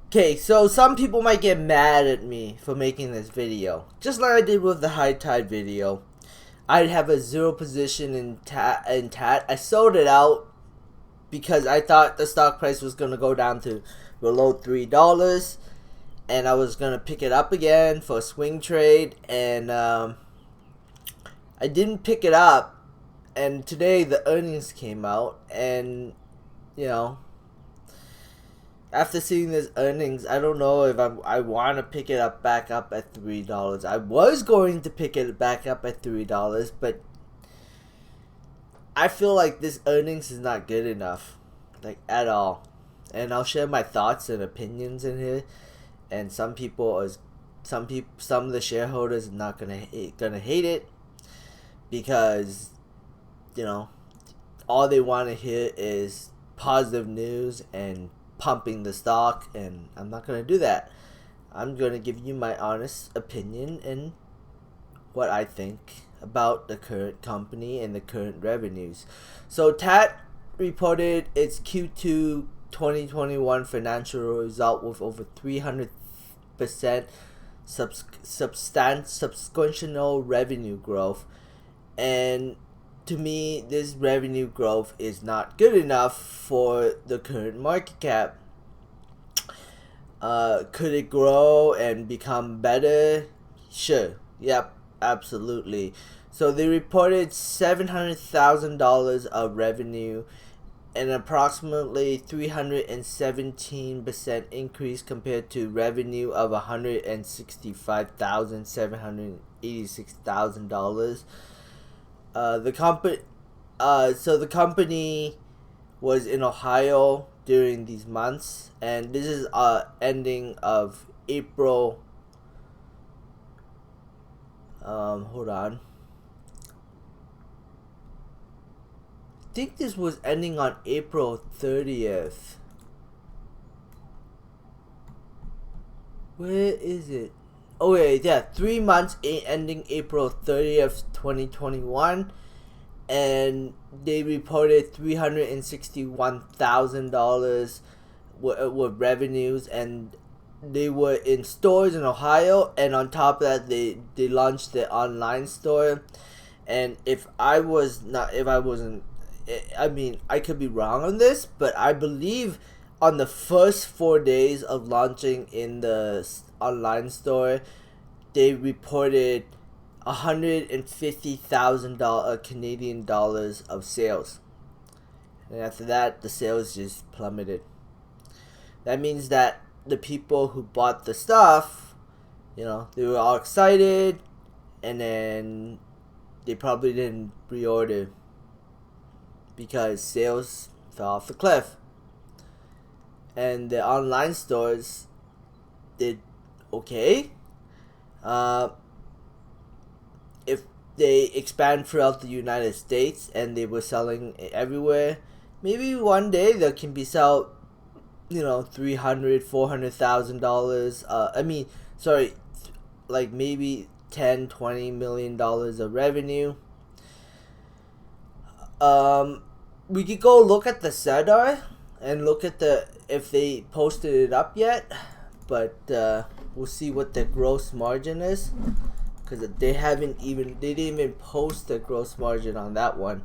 Okay, so some people might get mad at me for making this video. Just like I did with the high tide video. I have a zero position in Tat. I sold it out because I thought the stock price was going to go down to below $3. And I was going to pick it up again for a swing trade. And I didn't pick it up. And today the earnings came out. And, you know, after seeing this earnings, I don't know if I want to pick it up back up at $3. I was going to pick it back up at $3, but I feel like this earnings is not good enough, like at all. And I'll share my thoughts and opinions in here. And some of the shareholders are not gonna hate it because, you know, all they want to hear is positive news and pumping the stock, and I'm not going to do that. I'm going to give you my honest opinion and what I think about the current company and the current revenues. So Tat reported its Q2 2021 financial result with over 300% substantial revenue growth, and to me, this revenue growth is not good enough for the current market cap. Could it grow and become better? Sure. Yep, absolutely. So they reported $700,000 of revenue, an approximately 317% increase compared to revenue of $165,786,000. The company was in Ohio during these months, and this is ending of April. Hold on. I think this was ending on April 30th. Where is it? Oh yeah, 3 months ending April 30th, 2021, and they reported $361,000 with revenues, and they were in stores in Ohio, and on top of that, they launched their online store. And I mean, I could be wrong on this, but I believe on the first 4 days of launching in the online store, they reported $150,000 Canadian dollars of sales, and after that, the sales just plummeted. That means that the people who bought the stuff, they were all excited, and then they probably didn't pre-order because sales fell off the cliff. And the online stores did okay. If they expand throughout the United States and they were selling everywhere, maybe one day they can be sell, $300,000-$400,000. Like maybe $10-20 million of revenue. We could go look at the SEDAR and look at if they posted it up yet, but we'll see what the gross margin is, because they didn't even post the gross margin on that one.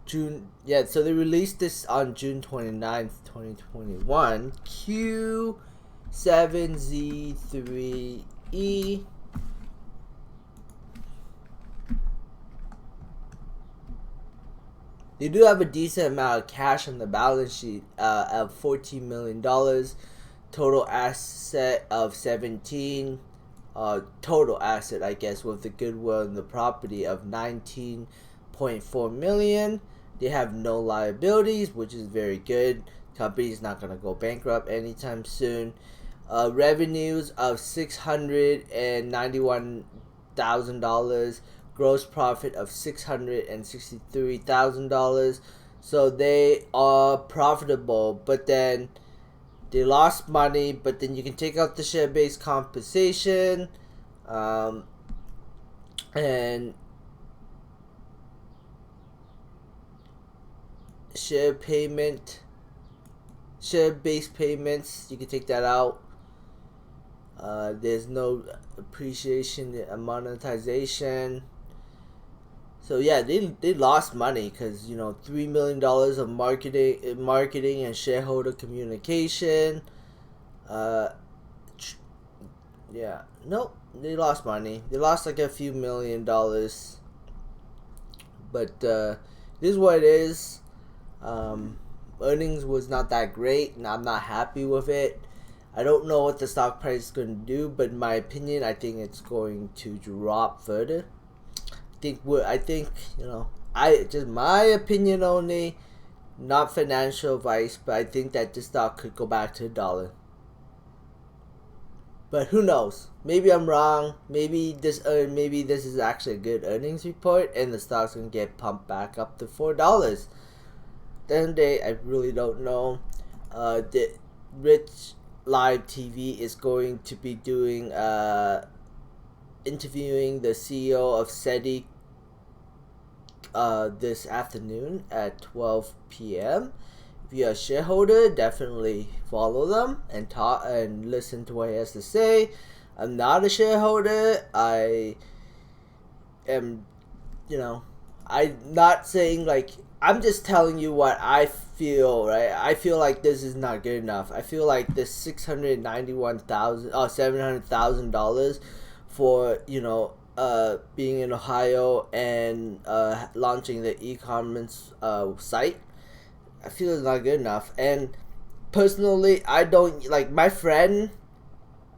So they released this on June 29th, 2021. Q7Z3E. They do have a decent amount of cash on the balance sheet of $14 million. Total asset of 17. Total asset, I guess, with the goodwill and the property of 19.4 million. They have no liabilities, which is very good. Company's not going to go bankrupt anytime soon. Revenues of $691,000. Gross profit of $663,000. So they are profitable, but then they lost money. But then you can take out the share-based compensation, and share payment share-based payments, you can take that out. There's no appreciation and monetization. So yeah, they lost money because $3 million of marketing and shareholder communication. Yeah, nope, they lost money. They lost like a few $1 million. But this is what it is. Earnings was not that great, and I'm not happy with it. I don't know what the stock price is going to do, but in my opinion, I think it's going to drop further. I think just my opinion only, not financial advice, but I think that the stock could go back to $1. But who knows? Maybe I'm wrong. Maybe this is actually a good earnings report, and the stock's gonna get pumped back up to $4. Then I really don't know. The Rich Live TV is going to be doing interviewing the CEO of SETI this afternoon at 12 p.m. If you're a shareholder, definitely follow them and talk and listen to what he has to say. I'm not a shareholder. I am, I'm not saying I'm just telling you what I feel, right? I feel like this is not good enough. I feel like this $700,000 for being in Ohio and launching the e-commerce site. I feel it's not good enough. And personally, I don't my friend.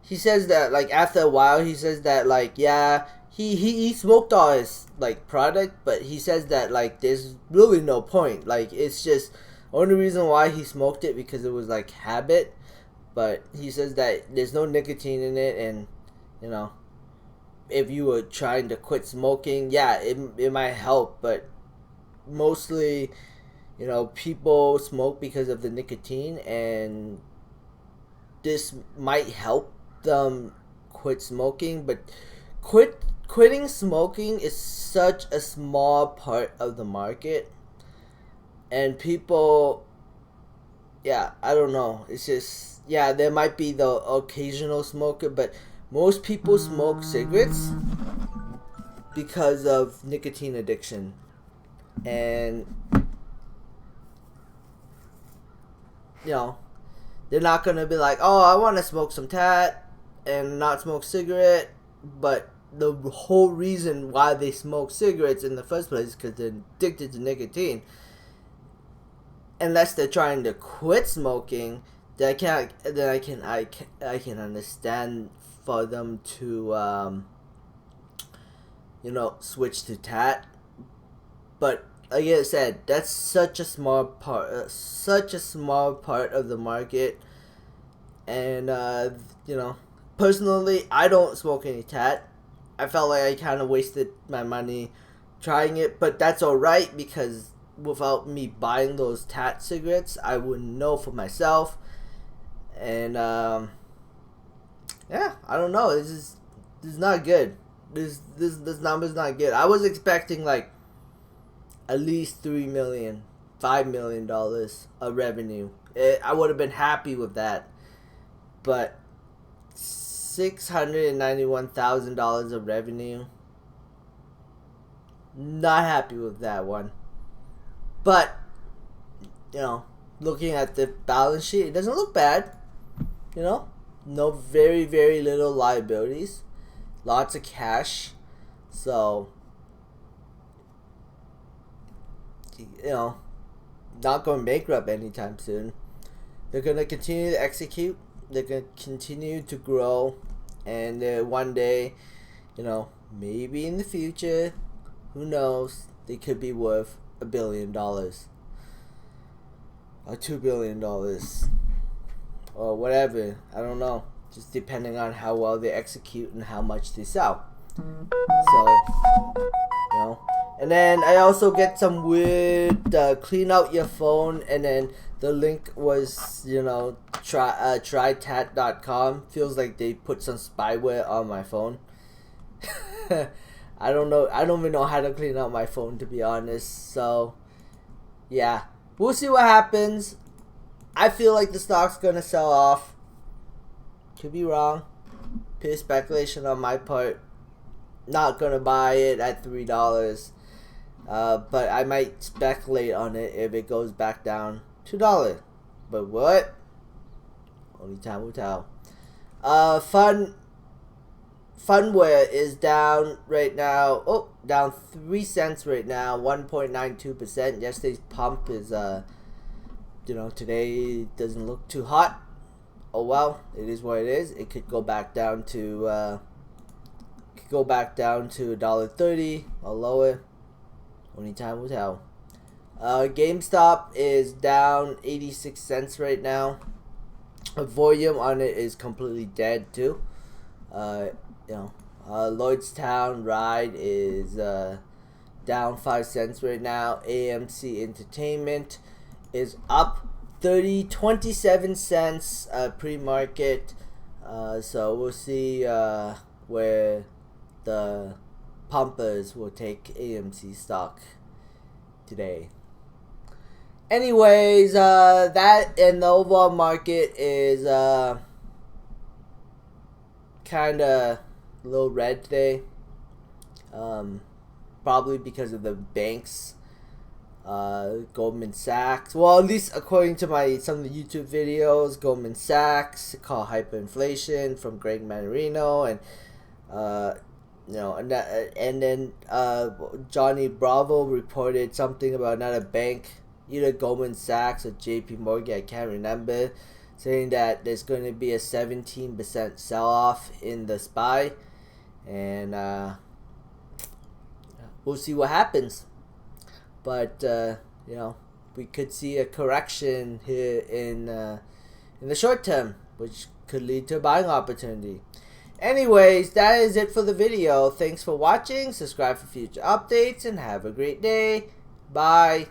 He says that after a while, he says that yeah, he smoked all his product, but he says that there's really no point. It's just only reason why he smoked it because it was habit. But he says that there's no nicotine in it, and if you were trying to quit smoking, yeah, it might help, but mostly, people smoke because of the nicotine, and this might help them quit smoking, but quitting smoking is such a small part of the market, and people, yeah, I don't know, it's just, yeah, there might be the occasional smoker, but most people smoke cigarettes because of nicotine addiction. And they're not gonna be like, oh, I want to smoke some tat and not smoke cigarette, but the whole reason why they smoke cigarettes in the first place is because they're addicted to nicotine. Unless they're trying to quit smoking, then I can understand for them to switch to tat. But like I said, that's such a small part of the market. And personally, I don't smoke any tat. I felt like I kind of wasted my money trying it, but that's alright because without me buying those tat cigarettes, I wouldn't know for myself. And yeah, I don't know. This is not good. This number's not good. I was expecting at least $3 million, $5 million of revenue. I would have been happy with that, but $691,000 of revenue. Not happy with that one. But looking at the balance sheet, it doesn't look bad. No very, very little liabilities, lots of cash. So, not going bankrupt anytime soon. They're going to continue to execute. They're going to continue to grow. And one day, maybe in the future, who knows, they could be worth $1 billion. Or $2 billion. Or whatever. I don't know. Just depending on how well they execute and how much they sell. So, and then I also get some weird clean out your phone, and then the link was trytat.com. Feels like they put some spyware on my phone. I don't know. I don't even know how to clean out my phone, to be honest. So yeah, we'll see what happens. I feel like the stock's gonna sell off. Could be wrong. Pure speculation on my part. Not gonna buy it at $3. But I might speculate on it if it goes back down $2. But what? Only time will tell. Funware is down right now. Oh, down 3 cents right now, 1.92%. Yesterday's pump is today doesn't look too hot. Oh well, it is what it is. It could go back down to $1.30 or lower. Only time will tell. GameStop is down 86 cents right now. Volume on it is completely dead too. Lloydstown Ride is down 5 cents right now. AMC Entertainment is up 27 cents pre-market. So we'll see where the pumpers will take AMC stock today. Anyways, that and the overall market is kind of a little red today. Probably because of the banks. Goldman Sachs. Well, at least according to some of the YouTube videos, Goldman Sachs called hyperinflation from Greg Manarino, and and then Johnny Bravo reported something about another bank, either Goldman Sachs or JP Morgan, I can't remember, saying that there's going to be a 17% sell-off in the SPY, and we'll see what happens. But we could see a correction here in the short term, which could lead to a buying opportunity. Anyways, that is it for the video. Thanks for watching. Subscribe for future updates and have a great day. Bye.